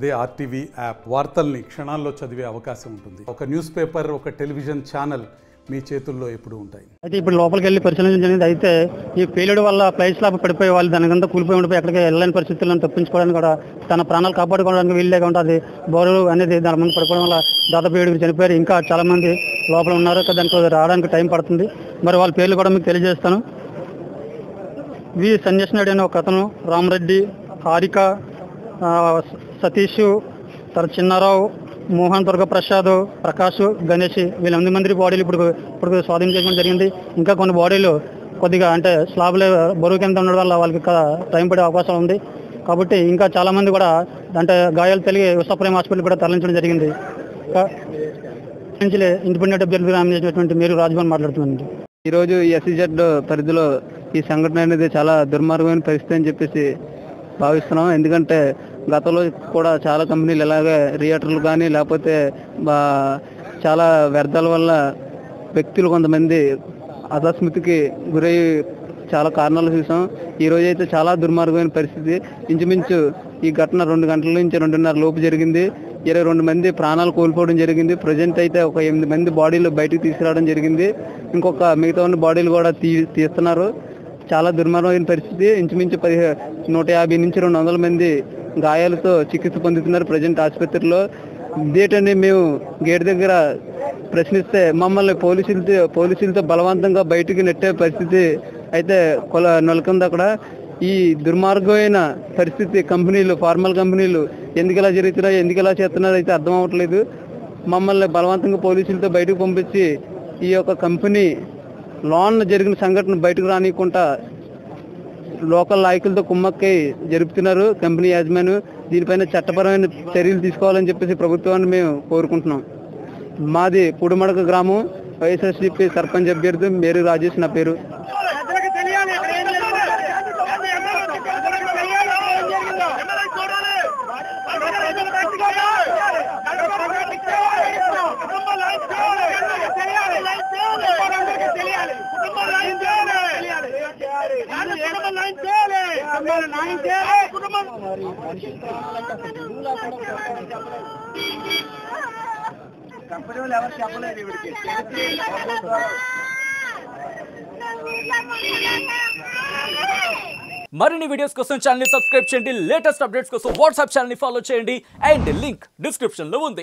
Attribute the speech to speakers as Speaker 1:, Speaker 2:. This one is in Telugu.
Speaker 1: అదే ఆర్టీవీ యాప్ వార్తల్ని క్షణాల్లో చదివే అవకాశం ఉంటుంది. ఒక న్యూస్ పేపర్, ఒక టెలివిజన్ ఛానల్ మీ చేతుల్లో ఎప్పుడు ఉంటాయి.
Speaker 2: అయితే ఇప్పుడు లోపలికి వెళ్ళి పరిశీలించడానికి అయితే ఈ పేలుడు వల్ల ఫ్లైట్ స్లాబ్ పడిపోయే వాళ్ళు దానికంతా కూలిపోయి ఉండిపోయి ఎక్కడికి వెళ్ళలేని పరిస్థితులను తప్పించుకోవడానికి కూడా తన ప్రాణాలు కాపాడుకోవడానికి వీళ్ళేగా ఉంటుంది. బోరు అనేది దాని ముందు పడిపోవడం వల్ల దాదాపు 7 చనిపోయారు. ఇంకా చాలా మంది లోపల ఉన్నారు. దానికి రావడానికి టైం పడుతుంది. మరి వాళ్ళ పేర్లు కూడా మీకు తెలియజేస్తాను. వి సంజయ్ నాయుడు అనే ఒక అతను, రామరెడ్డి, హారిక, సతీష్, తర్వాత చిన్నారావు, మోహన్, దుర్గప్రసాద్, ప్రకాష్, గణేష్, వీళ్ళ 8 మంది బాడీలు ఇప్పుడు స్వాధీనం చేయడం జరిగింది. ఇంకా కొన్ని బాడీలు కొద్దిగా అంటే స్లాబ్లో బరువు కింద ఉండడం వల్ల వాళ్ళకి టైం పడే అవకాశం ఉంది. కాబట్టి ఇంకా చాలా మంది కూడా అంటే గాయాలు తెలిగి విశాఖపట్నం హాస్పిటల్ కూడా తరలించడం జరిగింది. ఇండిపెండెంట్ అభ్యర్థిగా నామినేషన్ మీరు రాజ్భవన్ మాట్లాడుతున్నాను. ఈరోజు ఎస్సీజెడ్ పరిధిలో ఈ సంఘటన అనేది చాలా దుర్మార్గమైన పరిస్థితి అని చెప్పేసి భావిస్తున్నాం. ఎందుకంటే గతంలో కూడా చాలా కంపెనీలు ఇలాగే థియేటర్లు కానీ లేకపోతే చాలా వ్యర్థాల వల్ల వ్యక్తులు కొంతమంది అసస్మృతికి గురై చాలా కారణాలు చూసాం. ఈరోజు అయితే చాలా దుర్మార్గమైన పరిస్థితి. ఇంచుమించు ఈ ఘటన 2 గంటల నుంచి 2:30 లోపు జరిగింది. 22 మంది ప్రాణాలు కోల్పోవడం జరిగింది. ప్రజెంట్ అయితే ఒక 8 మంది బాడీలు బయటకు తీసుకురావడం జరిగింది. ఇంకొక మిగతా ఉన్న బాడీలు కూడా తీస్తున్నారు. చాలా దుర్మార్గమైన పరిస్థితి. ఇంచుమించు 150 నుంచి 200 మంది గాయాలతో చికిత్స పొందుతున్నారు ప్రజెంట్ ఆసుపత్రిలో. ఇదేంటని మేము గేట్ దగ్గర ప్రశ్నిస్తే మమ్మల్ని పోలీసులతో బలవంతంగా బయటికి నెట్టే పరిస్థితి అయితే నెలకొంది అక్కడ. ఈ దుర్మార్గమైన పరిస్థితి కంపెనీలు, ఫార్మల్ కంపెనీలు ఎందుకు ఇలా జరుగుతున్నాయో, ఎందుకు ఇలా చేస్తున్నారో అయితే అర్థం అవ్వట్లేదు. మమ్మల్ని బలవంతంగా పోలీసులతో బయటకు పంపించి ఈ యొక్క కంపెనీ లోన్ జరిగిన సంఘటన బయటకు రానియకుండా లోకల్ నాయకులతో కుమ్మక్కై జరుపుతున్నారు కంపెనీ యాజమాన్యం. దీనిపైన చట్టపరమైన చర్యలు తీసుకోవాలని చెప్పేసి ప్రభుత్వాన్ని మేము కోరుకుంటున్నాం. మాది పుడుమడక గ్రామం, వైఎస్ఆర్సీపీ సర్పంచ్ అభ్యర్థి మేరీ రాజేష్ నా పేరు.
Speaker 3: మరిన్ని వీడియోస్ కోసం ఛానల్ ని సబ్స్క్రైబ్ చేయండి. లేటెస్ట్ అప్డేట్స్ కోసం వాట్సాప్ ఛానల్ ని ఫాలో చేయండి. అండ్ లింక్ డిస్క్రిప్షన్ లో ఉంది.